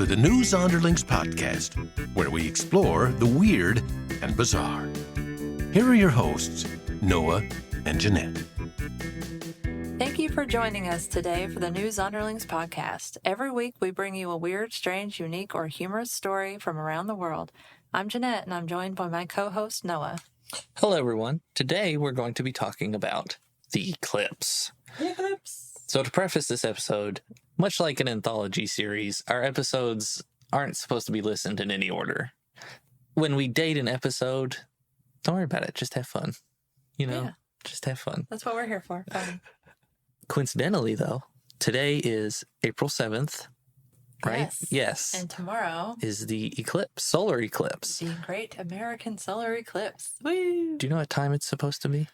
to the New Zonderlings podcast, where we explore the weird and bizarre. Here are your hosts, Noah and Jeanette. Thank you for joining us today for the New Zonderlings podcast. Every week we bring you a weird, strange, unique, or humorous story from around the world. I'm Jeanette, and I'm joined by my co-host, Noah. Hello, everyone. Today we're going to be talking about the eclipse. The eclipse. So to preface this episode, much like an anthology series, our episodes aren't supposed to be listened in any order. When we date an episode, don't worry about it. Just have fun. Just have fun. That's what we're here for. Fun. Coincidentally, though, today is April 7th, right? Yes. And tomorrow is the eclipse, solar eclipse. The Great American Solar Eclipse. Woo! Do you know what time it's supposed to be?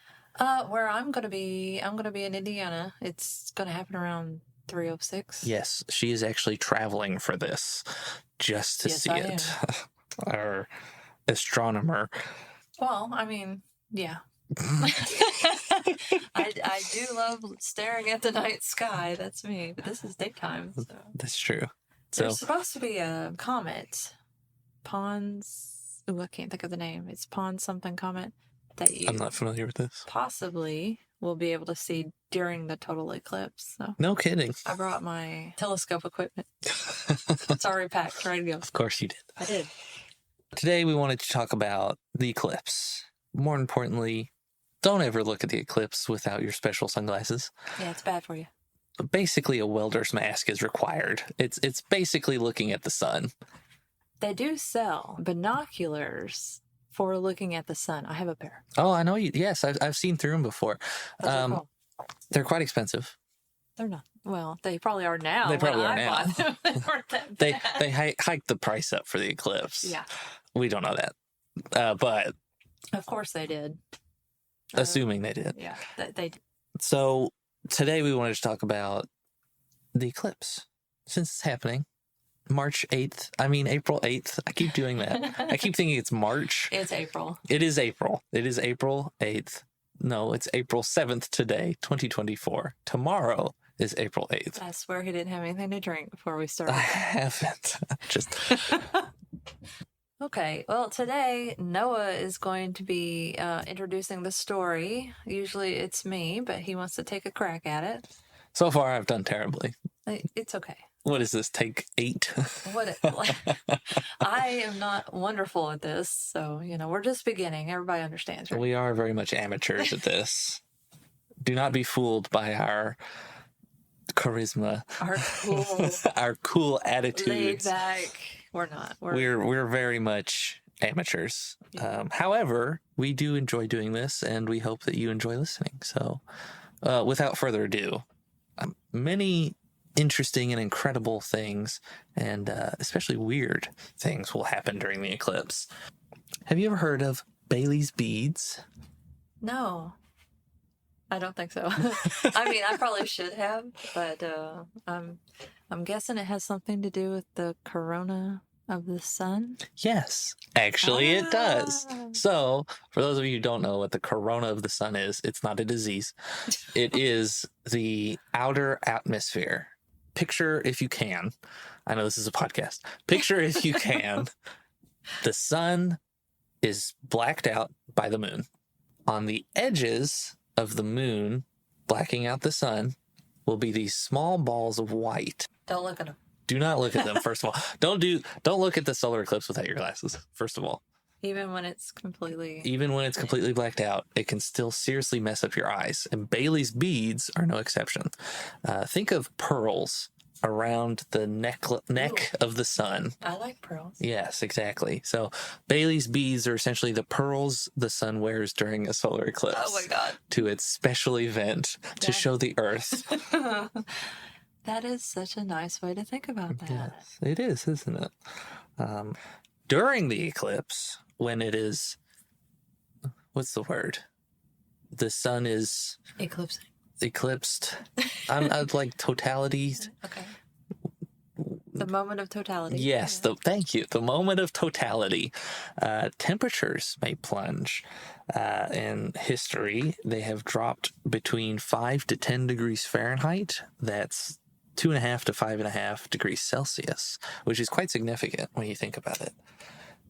Where I'm gonna be in Indiana. It's gonna happen around 3:06. Yes, she is actually traveling for this just to see it. Our astronomer. Well, I mean, yeah. I do love staring at the night sky. That's me. But this is daytime. So. That's true. There's supposed to be a comet. Pons. Oh, I can't think of the name. It's Pons something comet that you. I'm not familiar with this. Possibly will be able to see during the total eclipse. So. No kidding. I brought my telescope equipment. It's already packed, ready to go. Of course you did. I did. Today we wanted to talk about the eclipse. More importantly, don't ever look at the eclipse without your special sunglasses. Yeah, it's bad for you. Basically, a welder's mask is required. It's basically looking at the sun. They do sell binoculars for looking at the sun. I have a pair. Oh, I know you. Yes, I've seen through them before. Cool. They're quite expensive. They're not. Well, they probably are now. They probably are now. They weren't that They bad. hiked the price up for the eclipse. Yeah. We don't know that, but Of course they did. assuming they did. Yeah, they did. So today we wanted to talk about the eclipse. Since it's happening, April 8th. I keep doing that. I keep thinking it's March. It's April. It is April. It is April 8th. No, it's April 7th today, 2024. Tomorrow is April 8th. I swear he didn't have anything to drink before we started. I haven't. Just... Okay, well, today Noah is going to be introducing the story. Usually it's me, but he wants to take a crack at it. So far, I've done terribly. It's okay. What is this, take 8? I am not wonderful at this, so, we're just beginning. Everybody understands, right? We are very much amateurs at this. Do not be fooled by our charisma. Our cool attitudes. Laid back. We're not. We're very much amateurs. Yeah. However, we do enjoy doing this, and we hope that you enjoy listening. So, without further ado, many interesting and incredible things, and especially weird things, will happen during the eclipse. Have you ever heard of Bailey's beads? No. I don't think so. I mean, I probably should have, but I'm guessing it has something to do with the corona of the sun. Yes, actually it does. So, for those of you who don't know what the corona of the sun is, it's not a disease. It is the outer atmosphere. Picture, if you can, I know this is a podcast, picture if you can, the sun is blacked out by the moon. On the edges of the moon, blacking out the sun, will be these small balls of white. Don't look at them. Do not look at them, first of all. Don't look at the solar eclipse without your glasses, first of all. Even when it's completely blacked out, it can still seriously mess up your eyes. And Bailey's beads are no exception. Think of pearls around the neck of the sun. I like pearls. Yes, exactly. So Bailey's beads are essentially the pearls the sun wears during a solar eclipse. Oh my God. To its special event to show the Earth. That is such a nice way to think about that. Yes, it is, isn't it? During the eclipse, when it is, what's the word? The sun is eclipsed. I'm like totality. Okay. The moment of totality. Yes, thank you. The moment of totality. Temperatures may plunge. In history, they have dropped between 5 to 10 degrees Fahrenheit. That's 2.5 to 5.5 degrees Celsius, which is quite significant when you think about it.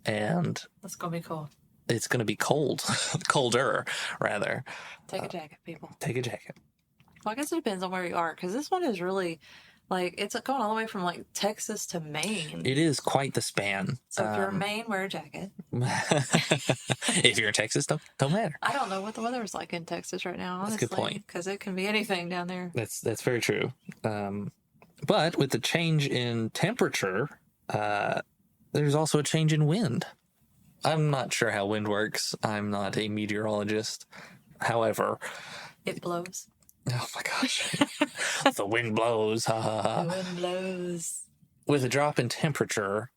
And That's going to be cool. it's going to be cold, colder, rather. Take a jacket, people. Take a jacket. Well, I guess it depends on where you are, because this one is really, like, it's going all the way from, like, Texas to Maine. It is quite the span. So if you're in Maine, wear a jacket. If you're in Texas, don't matter. I don't know what the weather is like in Texas right now, honestly. That's a good point. Because it can be anything down there. That's very true. But with the change in temperature, there's also a change in wind. I'm not sure how wind works. I'm not a meteorologist. However, it blows. Oh my gosh. The wind blows. Ha ha ha. The wind blows. With a drop in temperature,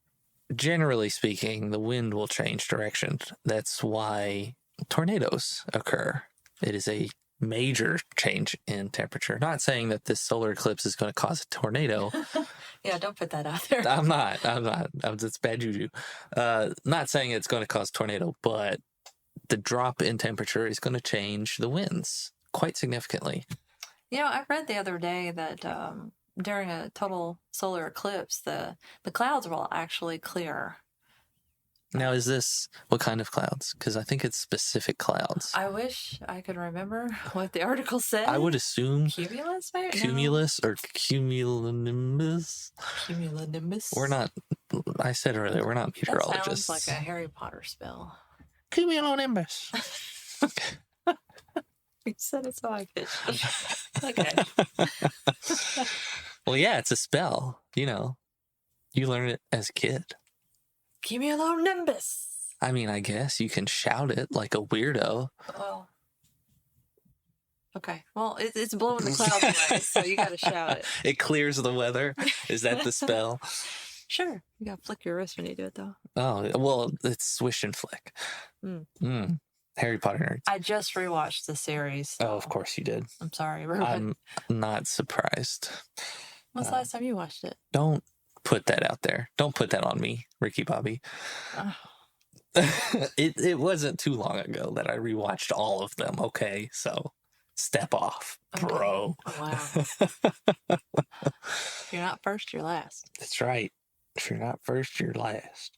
generally speaking, the wind will change direction. That's why tornadoes occur. It is a major change in temperature. Not saying that this solar eclipse is going to cause a tornado. Yeah, don't put that out there. I'm not. It's bad juju. Not saying it's going to cause a tornado, but the drop in temperature is going to change the winds quite significantly. You know, I read the other day that during a total solar eclipse, the clouds will actually clear. Now, is this what kind of clouds? Because I think it's specific clouds. I wish I could remember what the article said. I would assume cumulus, maybe? Cumulus or cumulonimbus. Cumulonimbus. We're not. I said earlier, we're not meteorologists. That sounds like a Harry Potter spell. Cumulonimbus. You said it so I pitched. Okay. Well, yeah, it's a spell. You know, you learn it as a kid. Cumulonimbus. I mean, I guess you can shout it like a weirdo. Well, okay. Well, it's blowing the clouds away, so you got to shout it. It clears the weather. Is that the spell? Sure. You got to flick your wrist when you do it, though. Oh, well, it's swish and flick. Harry Potter nerds. I just rewatched the series. Oh, of course you did. I'm sorry. I'm not surprised. When's the last time you watched it? Don't put that out there. Don't put that on me, Ricky Bobby. Oh. It wasn't too long ago that I rewatched all of them, okay? So step off, bro. Wow. If you're not first, you're last. That's right. If you're not first, you're last.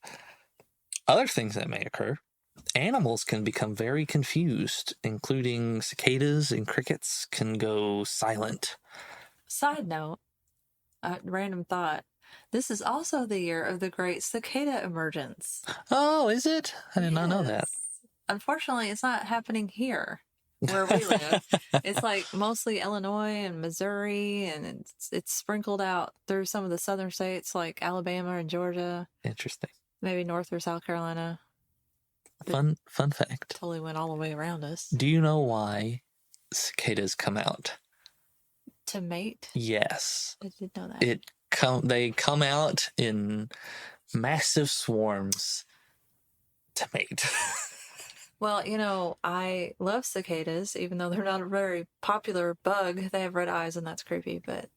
Other things that may occur. Animals can become very confused, including cicadas and crickets can go silent. Side note, random thought. This is also the year of the great cicada emergence. Oh, is it? I did not know that. Unfortunately, it's not happening here where we live. It's like mostly Illinois and Missouri, and it's sprinkled out through some of the southern states like Alabama and Georgia. Interesting. Maybe North or South Carolina. Fun fact. Totally went all the way around us. Do you know why cicadas come out? To mate? Yes. I did know that. They come out in massive swarms to mate. Well, you know, I love cicadas, even though they're not a very popular bug. They have red eyes, and that's creepy, but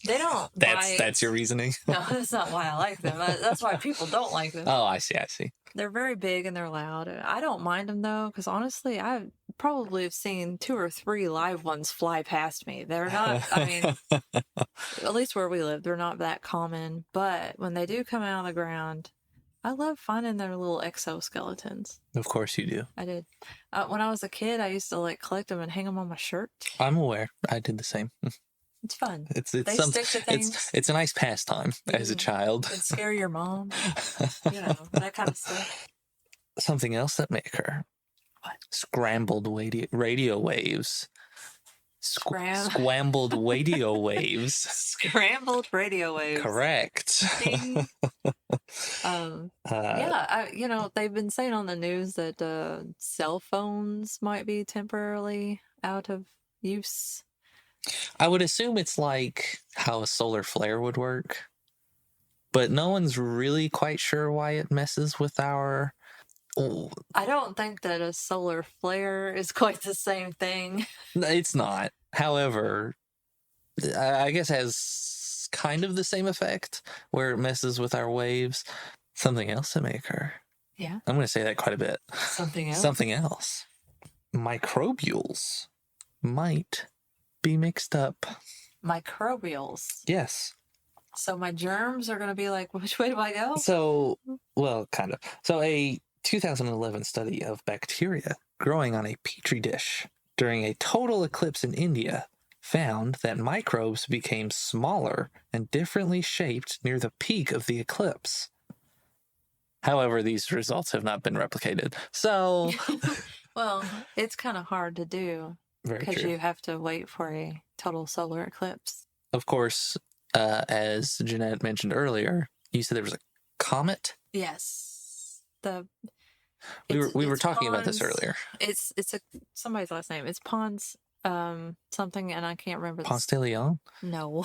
they don't bite. That's your reasoning? No, that's not why I like them. That's why people don't like them. Oh, I see. They're very big and they're loud. I don't mind them, though, because honestly, I probably have seen 2 or 3 live ones fly past me. They're not, I mean, at least where we live, they're not that common. But when they do come out of the ground, I love finding their little exoskeletons. Of course you do. I did. When I was a kid, I used to like collect them and hang them on my shirt. I'm aware. I did the same. It's fun. They stick to things. It's a nice pastime as a child. And scare your mom. You know, that kind of stuff. Something else that may occur. What? Scrambled radio waves. Scrambled radio waves. Scrambled radio waves. Correct. You know, they've been saying on the news that cell phones might be temporarily out of use. I would assume it's like how a solar flare would work, but no one's really quite sure why it messes with our... I don't think that a solar flare is quite the same thing. It's not. However, I guess it has kind of the same effect where it messes with our waves. Something else that may occur. Yeah. I'm going to say that quite a bit. Something else? Something else. Microbials might be mixed up. microbials. Yes. So my germs are going to be like, which way do I go? So, well, kind of. So a 2011 study of bacteria growing on a petri dish during a total eclipse in India found that microbes became smaller and differently shaped near the peak of the eclipse. However, these results have not been replicated. So, Well, it's kind of hard to do very because true. you have to wait for a total solar eclipse. Of course, as Jeanette mentioned earlier, you said there was a comet. Yes. We were talking about Pons. this earlier. It's somebody's last name. It's Pons something, and I can't remember. Ponce de Leon? No.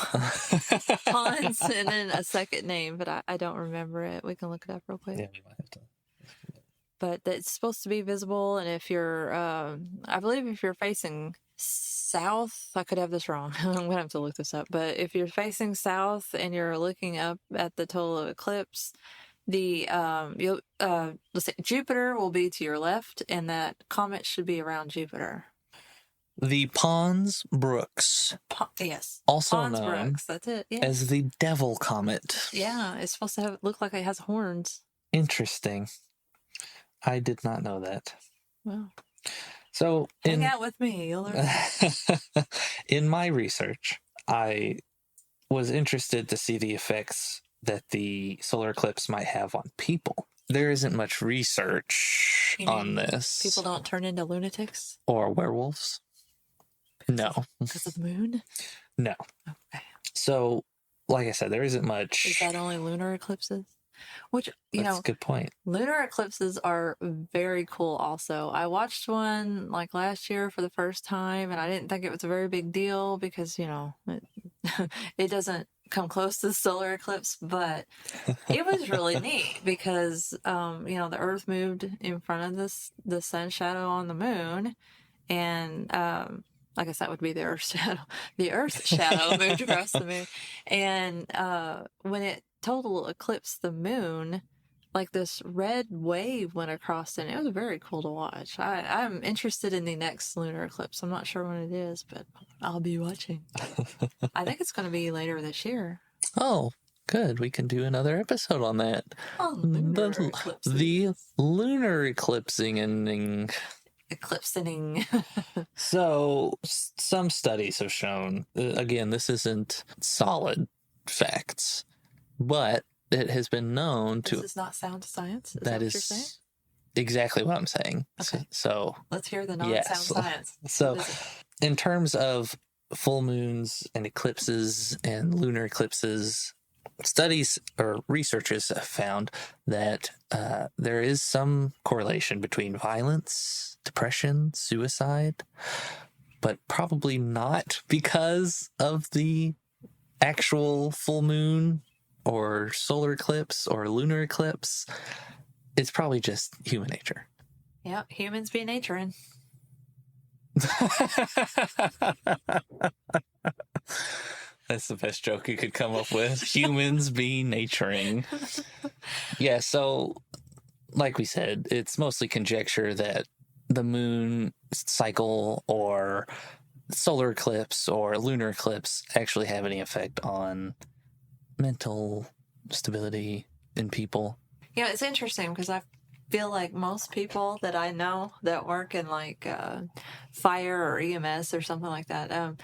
Pons, and then a second name, but I don't remember it. We can look it up real quick. Yeah, we might have to. But it's supposed to be visible, and if you're, I believe if you're facing south, I could have this wrong. I'm going to have to look this up. But if you're facing south and you're looking up at the total eclipse, let's say Jupiter will be to your left, and that comet should be around Jupiter. The Pons Brooks. Yes. Also Pons known Brooks, that's it. Yeah. as the Devil Comet. Yeah, it's supposed to look like it has horns. Interesting. I did not know that. Well, so hang out with me. You'll learn. In my research, I was interested to see the effects that the solar eclipse might have on people. There isn't much research on this. People don't turn into lunatics? Or werewolves? No. Because of the moon? No. Okay. So, like I said, there isn't much. Is that only lunar eclipses? Which, That's a good point. Lunar eclipses are very cool also. I watched one like last year for the first time, and I didn't think it was a very big deal because, it doesn't come close to the solar eclipse, but it was really neat because, the Earth moved in front of the sun shadow on the moon, and I guess that would be the Earth's shadow. The Earth's shadow moved across the moon. And when it total eclipsed the moon, like this red wave went across it. And it was very cool to watch. I'm interested in the next lunar eclipse. I'm not sure when it is, but I'll be watching. I think it's going to be later this year. Oh, good. We can do another episode on that. On lunar eclipses. The lunar eclipsing. Eclipsing. So, some studies have shown, again, this isn't solid facts, but it has been known to... This is not sound science? Is that what you're saying? Exactly what I'm saying. Okay. So let's hear the non-sound science. So, in terms of full moons and eclipses and lunar eclipses, studies or researchers have found that there is some correlation between violence, depression, suicide, but probably not because of the actual full moon or solar eclipse or lunar eclipse. It's probably just human nature. Yeah, humans be naturing. That's the best joke you could come up with. Humans be naturing. Yeah, so like we said, it's mostly conjecture that the moon cycle or solar eclipse or lunar eclipse actually have any effect on mental stability in people. Yeah, it's interesting because I feel like most people that I know that work in like fire or EMS or something like that,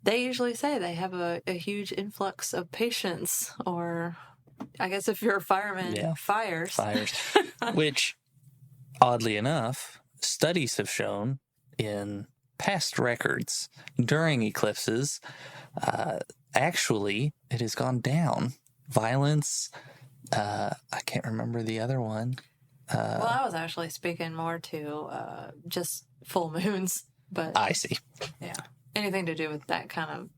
they usually say they have a huge influx of patients, or I guess if you're a fireman, fires. Which, oddly enough, studies have shown in past records during eclipses, actually, it has gone down. Violence, I can't remember the other one. Well, I was actually speaking more to just full moons, but I see. Yeah, anything to do with that kind of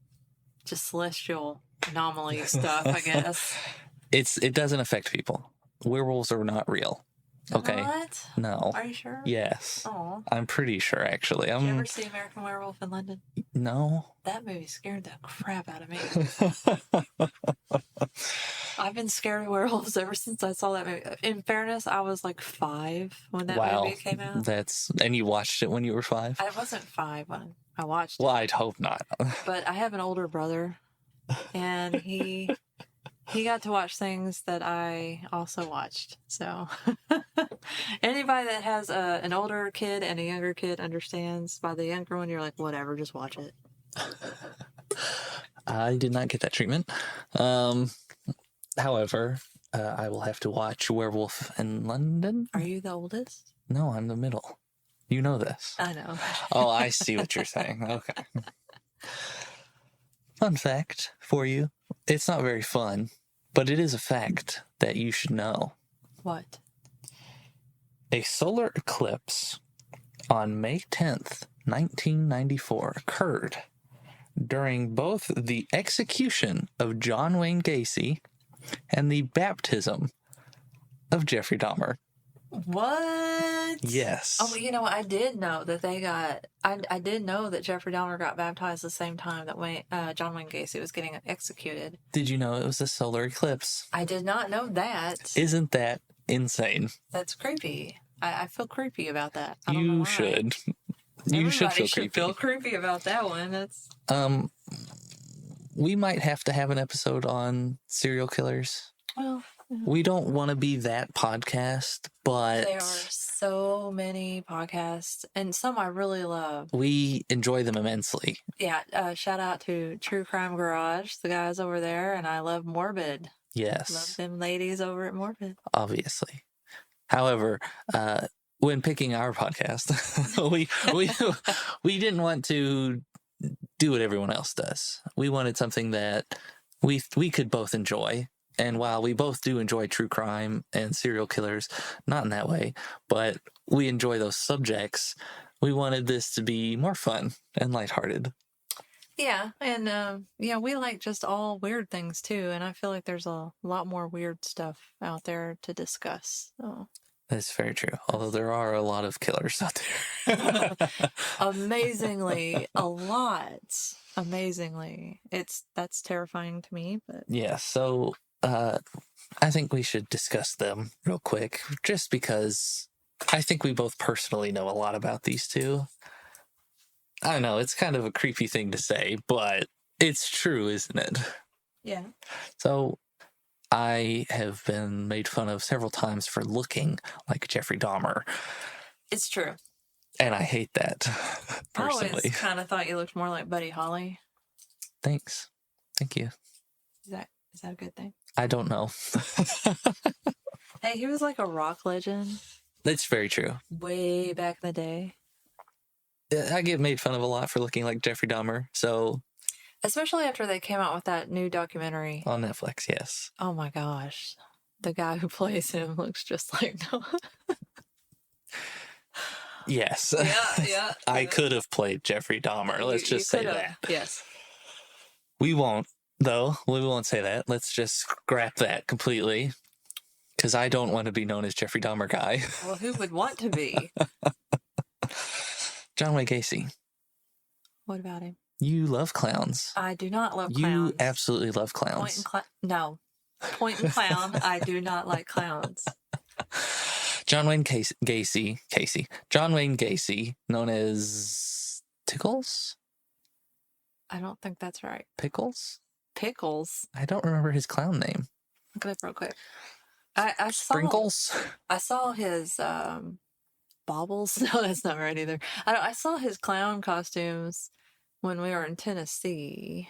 just celestial anomaly stuff, I guess. It doesn't affect people. Werewolves are not real. Okay. What? No. Are you sure? Yes. Oh. I'm pretty sure, actually. Did you ever see American Werewolf in London? No. That movie scared the crap out of me. I've been scared of werewolves ever since I saw that movie. In fairness, I was like 5 when that movie came out. And you watched it when you were 5? I wasn't 5 when I watched it. Well, I'd hope not. But I have an older brother, and he got to watch things that I also watched. So anybody that has an older kid and a younger kid understands. By the younger one, you're like, whatever, just watch it. I did not get that treatment. However, I will have to watch Werewolf in London. Are you the oldest? No, I'm the middle. You know this. I know. Oh, I see what you're saying. Okay. Fun fact for you. It's not very fun, but it is a fact that you should know. What? A solar eclipse on May 10th, 1994 occurred during both the execution of John Wayne Gacy and the baptism of Jeffrey Dahmer. What? Yes. Oh, you know, I did know that they got. I did know that Jeffrey Dahmer got baptized the same time that John Wayne Gacy was getting executed. Did you know it was a solar eclipse? I did not know that. Isn't that insane? That's creepy. I feel creepy about that. You should. You should feel creepy about that one. That's. We might have to have an episode on serial killers. Well. We don't want to be that podcast, but there are so many podcasts, and some I really love. We enjoy them immensely. Yeah, shout out to True Crime Garage, the guys over there, and I love Morbid. Yes. Love them ladies over at Morbid. Obviously. However, when picking our podcast, we didn't want to do what everyone else does. We wanted something that we could both enjoy. And while we both do enjoy true crime and serial killers, not in that way, but we enjoy those subjects, we wanted this to be more fun and lighthearted. Yeah, and we like just all weird things too, and I feel like there's a lot more weird stuff out there to discuss. So. That's very true, although there are a lot of killers out there. Amazingly, a lot. Amazingly. That's terrifying to me, but... Yeah, so... I think we should discuss them real quick, just because I think we both personally know a lot about these two. I don't know, it's kind of a creepy thing to say, but it's true, isn't it? Yeah. So, I have been made fun of several times for looking like Jeffrey Dahmer. It's true. And I hate that, personally. I always kind of thought you looked more like Buddy Holly. Thanks. Thank you. Is that a good thing? I don't know. Hey, he was like a rock legend. That's very true. Way back in the day. I get made fun of a lot for looking like Jeffrey Dahmer, so... Especially after they came out with that new documentary. On Netflix, yes. Oh my gosh. The guy who plays him looks just like Noah. Yes. Yeah. I could have played Jeffrey Dahmer. Let's just say that. Yes. We won't, though. We won't say that. Let's just scrap that completely. Because I don't want to be known as Jeffrey Dahmer guy. Well, who would want to be? John Wayne Gacy. What about him? You love clowns. I do not love clowns. You absolutely love clowns. No. Point and clown. I do not like clowns. John Wayne Gacy. John Wayne Gacy, known as Tickles? I don't think that's right. Pickles? I don't remember his clown name. Look it up real quick. I Sprinkles? I saw his baubles. No, that's not right either. I saw his clown costumes when we were in Tennessee.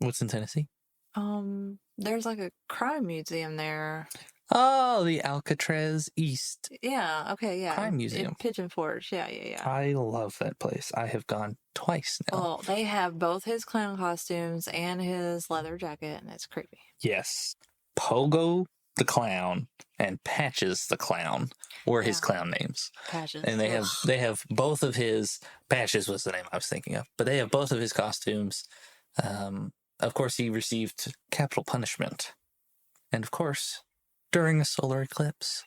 What's in Tennessee? There's like a crime museum there. Oh, the Alcatraz East. Yeah, okay, yeah. Crime museum. In Pigeon Forge, yeah. I love that place. I have gone twice now. Oh, they have both his clown costumes and his leather jacket, and it's creepy. Yes. Pogo the Clown and Patches the Clown were his clown names. Patches. And they have both of his... Patches was the name I was thinking of. But they have both of his costumes. Of course, he received capital punishment. And of course... during a solar eclipse.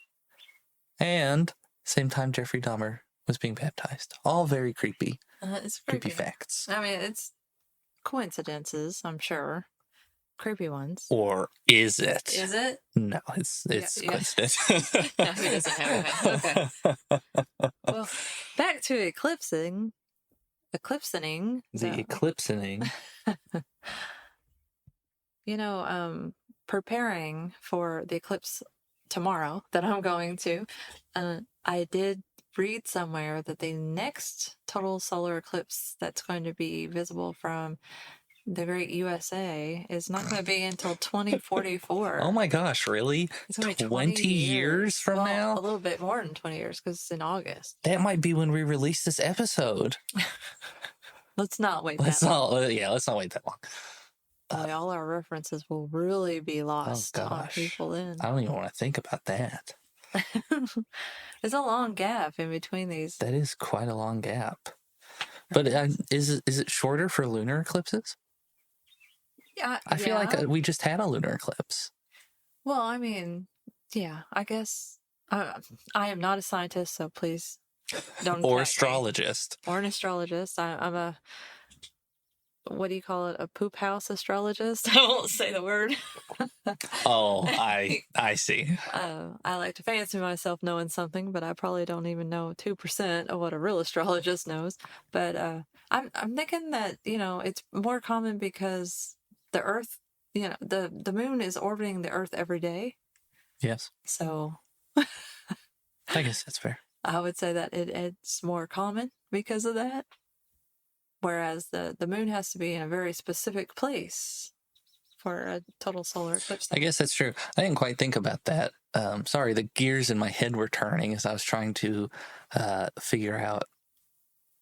And same time Jeffrey Dahmer was being baptized. All very creepy. It's Creepy creepy. facts. I mean, it's coincidences, I'm sure. Creepy ones. Or is it? Is it? No, it's coincidence. No, he doesn't have one. Okay. Well, back to eclipsing. Eclipsing. The eclipsing. Preparing for the eclipse tomorrow that I'm going to, I did read somewhere that the next total solar eclipse that's going to be visible from the great USA is not going to be until 2044. Oh my gosh, really? It's going to be 20 years from now? A little bit more than 20 years because it's in August. That might be when we release this episode. Let's not wait that long. Let's not wait that long. All our references will really be lost on people then. I don't even want to think about that. There's a long gap in between these. That is quite a long gap. But is it shorter for lunar eclipses? Yeah, I feel like we just had a lunar eclipse. Well, I mean, yeah, I guess I am not a scientist, so please don't. Or astrologist. Or an astrologist. I'm a, what do you call it? A poop house astrologist? I won't say the word. Oh, I see. I like to fancy myself knowing something, but I probably don't even know 2% of what a real astrologist knows. But I'm thinking that, it's more common because the Earth, the moon is orbiting the Earth every day. Yes. So I guess that's fair. I would say that it's more common because of that. Whereas the moon has to be in a very specific place for a total solar eclipse. I guess that's true. I didn't quite think about that. Sorry, the gears in my head were turning as I was trying to figure out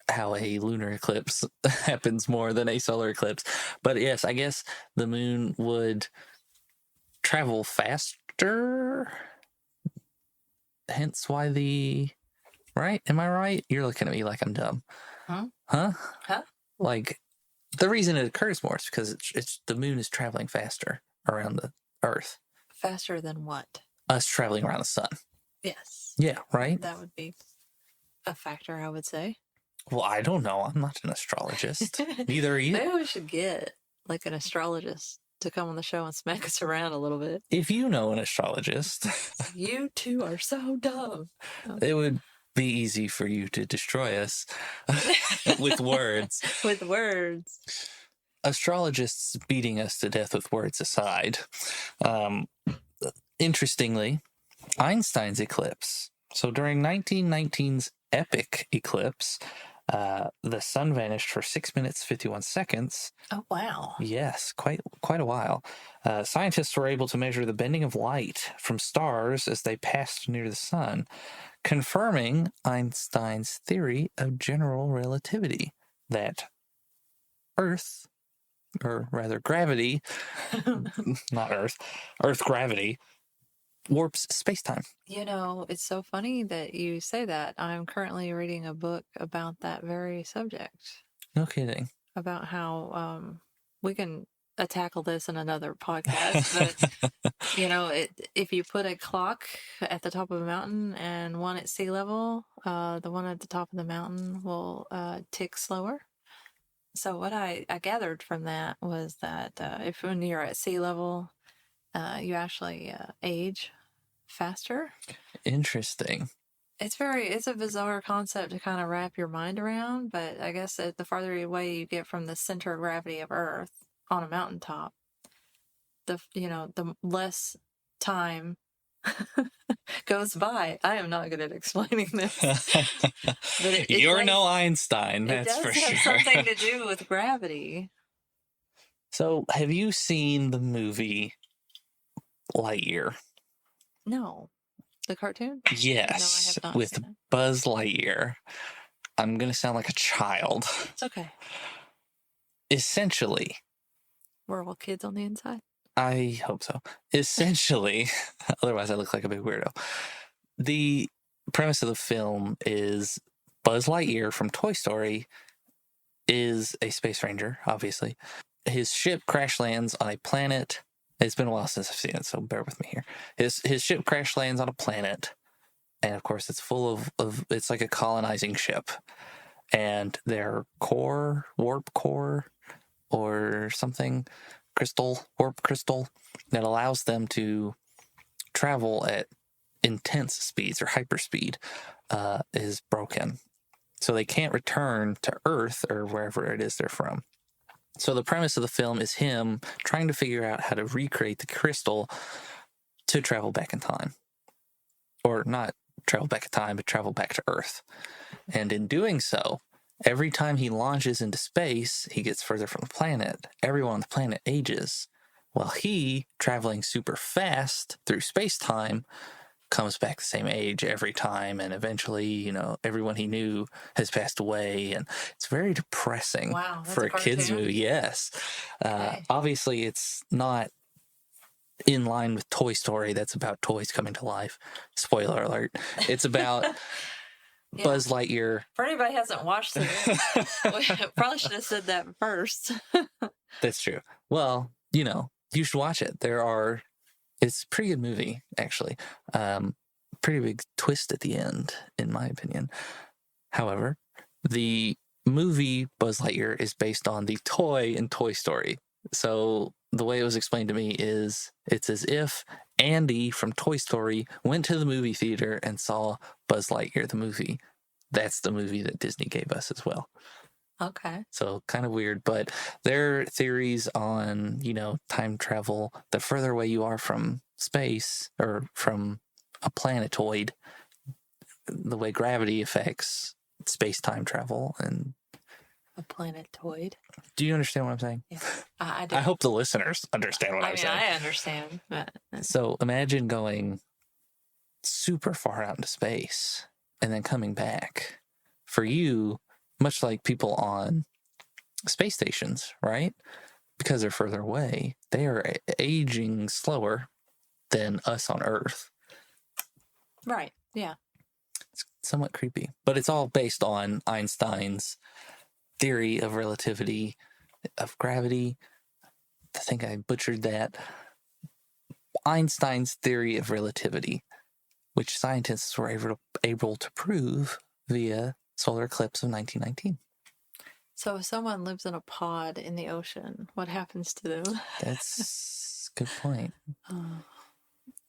how a lunar eclipse happens more than a solar eclipse. But yes, I guess the moon would travel faster. Hence why right? Am I right? You're looking at me like I'm dumb. Huh? Like, the reason it occurs more is because it's the moon is traveling faster around the Earth. Faster than what? Us traveling around the sun. Yes. Yeah, right? That would be a factor, I would say. Well, I don't know. I'm not an astrologist. Neither are you. Maybe we should get, like, an astrologist to come on the show and smack us around a little bit. If you know an astrologist. You two are so dumb. It would be easy for you to destroy us with words. With words. Astrologists beating us to death with words aside. Interestingly, Einstein's eclipse. So during 1919's epic eclipse, the sun vanished for 6 minutes, 51 seconds. Oh, wow. Yes, quite a while. Scientists were able to measure the bending of light from stars as they passed near the sun, confirming Einstein's theory of general relativity, that Earth, or rather gravity, not Earth gravity, warps space-time. It's so funny that you say that. I'm currently reading a book about that very subject. No kidding. About how we can tackle this in another podcast, but if you put a clock at the top of a mountain and one at sea level, the one at the top of the mountain will tick slower. So what I gathered from that was that if when you're at sea level, you actually age faster. Interesting. It's a bizarre concept to kind of wrap your mind around, but I guess the farther away you get from the center of gravity of Earth on a mountaintop, the less time goes by. I am not good at explaining this. But You're no Einstein, that's for sure. It does have something to do with gravity. So, have you seen the movie Lightyear? No. The cartoon? Yes, no, I have not with seen it. Buzz Lightyear. I'm going to sound like a child. It's okay. Essentially. We're all kids on the inside. I hope so. Essentially, otherwise I look like a big weirdo. The premise of the film is Buzz Lightyear from Toy Story is a space ranger, obviously. His ship crash lands on a planet. It's been a while since I've seen it, so bear with me here. His ship crash lands on a planet And of course, it's full of it's like a colonizing ship. And their warp core, or something, warp crystal, that allows them to travel at intense speeds or hyperspeed, is broken. So they can't return to Earth or wherever it is they're from. So the premise of the film is him trying to figure out how to recreate the crystal to travel back in time. Or not travel back in time, but travel back to Earth. And in doing so, every time he launches into space, he gets further from the planet. Everyone on the planet ages, while he, traveling super fast through space-time, comes back the same age every time, and eventually, everyone he knew has passed away, and it's very depressing. Wow, for a kids movie. Yes, okay. Obviously, it's not in line with Toy Story. That's about toys coming to life. Spoiler alert! It's about Buzz Lightyear. For anybody who hasn't watched it, we probably should have said that first. That's true. Well, you should watch it. It's a pretty good movie, actually. Pretty big twist at the end, in my opinion. However, the movie Buzz Lightyear is based on the toy in Toy Story. So the way it was explained to me is it's as if Andy from Toy Story went to the movie theater and saw Buzz Lightyear, the movie. That's the movie that Disney gave us as well. Okay. So kind of weird, but their theories on, time travel, the further away you are from space or from a planetoid, the way gravity affects space-time travel. And a planetoid. Do you understand what I'm saying? Yeah, I do. I hope the listeners understand what I'm saying. I understand. But... So imagine going super far out into space and then coming back. For you, much like people on space stations, right? Because they're further away, they are aging slower than us on Earth. Right, yeah. It's somewhat creepy. But it's all based on Einstein's theory of relativity, of gravity. I think I butchered that. Einstein's theory of relativity, which scientists were able to prove via solar eclipse of 1919. So if someone lives in a pod in the ocean, what happens to them? That's a good point.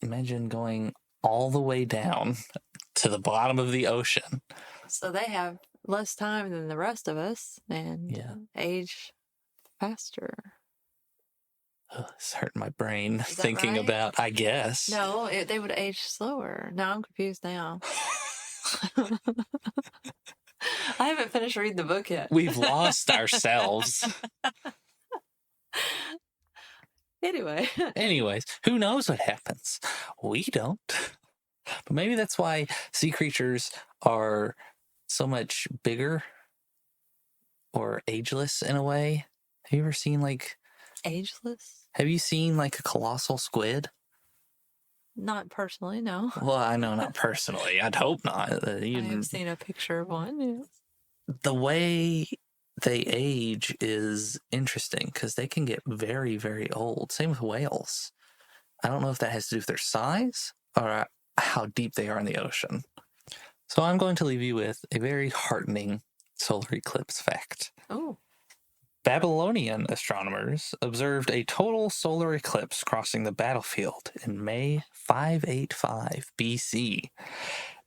Imagine going all the way down to the bottom of the ocean. So they have less time than the rest of us and age faster. It's hurting my brain thinking about, I guess. No, they would age slower. Now I'm confused now. I haven't finished reading the book yet. We've lost ourselves. Anyways, who knows what happens? We don't. But maybe that's why sea creatures are so much bigger or ageless in a way. Have you ever seen ageless? Have you seen a colossal squid? Not personally, no. Well, I know not personally. I'd hope not. I've seen a picture of one. Yes. The way they age is interesting because they can get very, very old. Same with whales. I don't know if that has to do with their size or how deep they are in the ocean. So I'm going to leave you with a very heartening solar eclipse fact. Oh. Babylonian astronomers observed a total solar eclipse crossing the battlefield in May 585 BC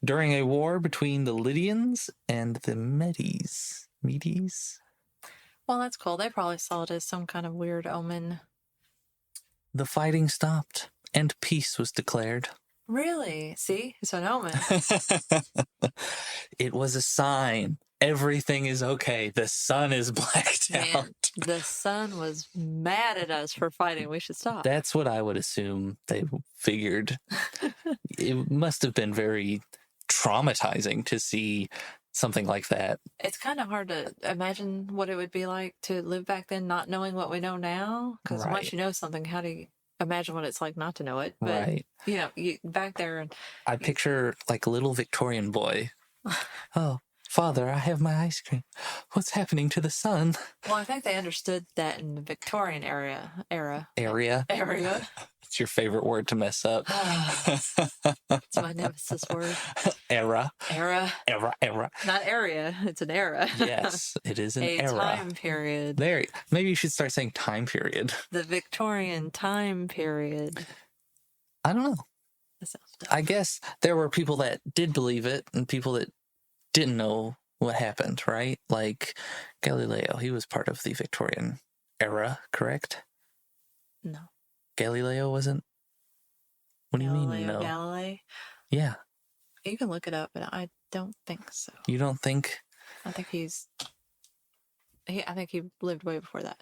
during a war between the Lydians and the Medes. Well, that's cool. They probably saw it as some kind of weird omen. The fighting stopped and peace was declared. Really? See? It's an omen. It was a sign. Everything is okay. The sun is blacked out. The sun was mad at us for fighting. We should stop. That's what I would assume they figured. It must have been very traumatizing to see something like that. It's kind of hard to imagine what it would be like to live back then not knowing what we know now. Because once you know something, how do you imagine what it's like not to know it? But, you back there. And I picture a little Victorian boy. Oh, Father, I have my ice cream. What's happening to the sun? Well, I think they understood that in the Victorian era. Area? It's your favorite word to mess up. It's my nemesis word. Era. Era. Era. Not area. It's an era. Yes, it is an era. A time period. There. Maybe you should start saying time period. The Victorian time period. I don't know. That sounds dumb. I guess there were people that did believe it and people that didn't know what happened, right? Like Galileo, he was part of the Victorian era, correct? No. Galileo wasn't? What do you mean, no? Galilei? Yeah. You can look it up, but I don't think so. You don't think? I think I think he lived way before that.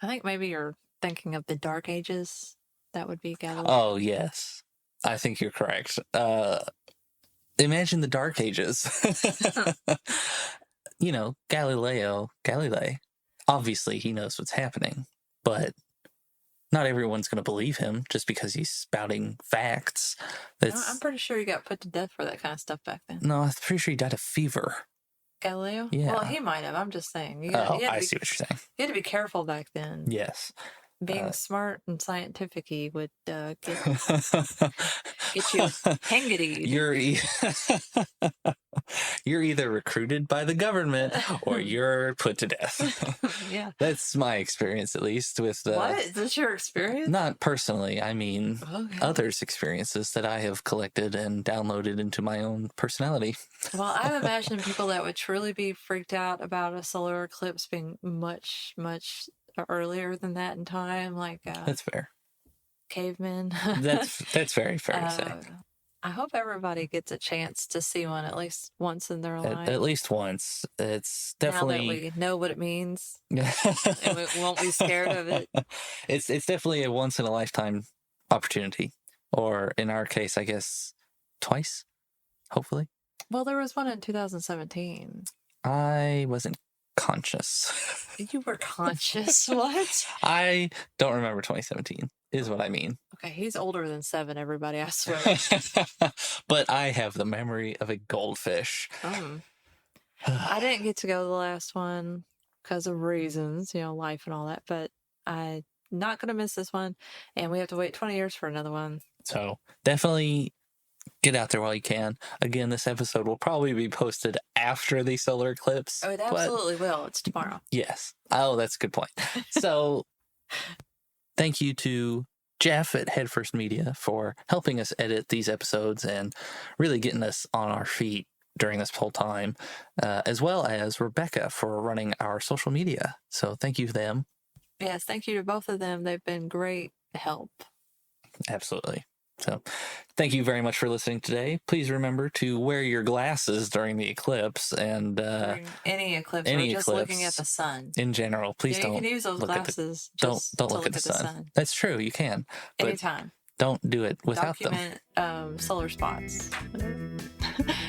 I think maybe you're thinking of the Dark Ages. That would be Galileo. Oh, yes. I think you're correct. Imagine the Dark Ages. Galilei, obviously he knows what's happening, but not everyone's going to believe him just because he's spouting facts. I'm pretty sure he got put to death for that kind of stuff back then. No, I'm pretty sure he died of fever. Galileo? Yeah. Well, he might have. I'm just saying. I see what you're saying. You had to be careful back then. Yes. Being smart and scientific-y would get you hangity. You're either recruited by the government or you're put to death. Yeah. That's my experience, at least, with What? Is this your experience? Not personally. I mean, okay. Others' experiences that I have collected and downloaded into my own personality. Well, I imagine people that would truly be freaked out about a solar eclipse being much, much earlier than that in time, like that's fair. Cavemen. that's very fair to say. I hope everybody gets a chance to see one at least once in their life. At least once. It's definitely. Now that we know what it means, and we won't be scared of it. It's definitely a once in a lifetime opportunity, or in our case, I guess, twice. Hopefully. Well, there was one in 2017. I wasn't conscious. You were conscious? What? I don't remember 2017, is what I mean. Okay, he's older than 7, everybody, I swear. But I have the memory of a goldfish. I didn't get to go to the last one because of reasons, life and all that, but I'm not going to miss this one, and we have to wait 20 years for another one. So definitely get out there while you can. Again, this episode will probably be posted after the solar eclipse. Oh, it absolutely will. It's tomorrow. Yes. Oh, that's a good point. So thank you to Jeff at Headfirst Media for helping us edit these episodes and really getting us on our feet during this whole time, as well as Rebecca for running our social media. So thank you to them. Yes, thank you to both of them. They've been great help. Absolutely. So thank you very much for listening today. Please remember to wear your glasses during the eclipse and during any eclipse, or just looking at the sun. In general, please don't. You can use those glasses. Don't look at the sun. That's true. You can. Anytime. Don't do it without Document solar spots.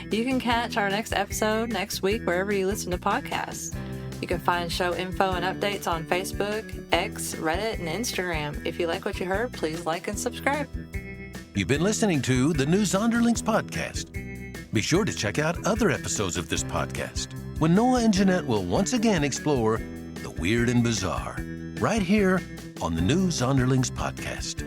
You can catch our next episode next week wherever you listen to podcasts. You can find show info and updates on Facebook, X, Reddit, and Instagram. If you like what you heard, please like and subscribe. You've been listening to the New Zonderlings podcast. Be sure to check out other episodes of this podcast when Noah and Jeanette will once again explore the weird and bizarre right here on the New Zonderlings podcast.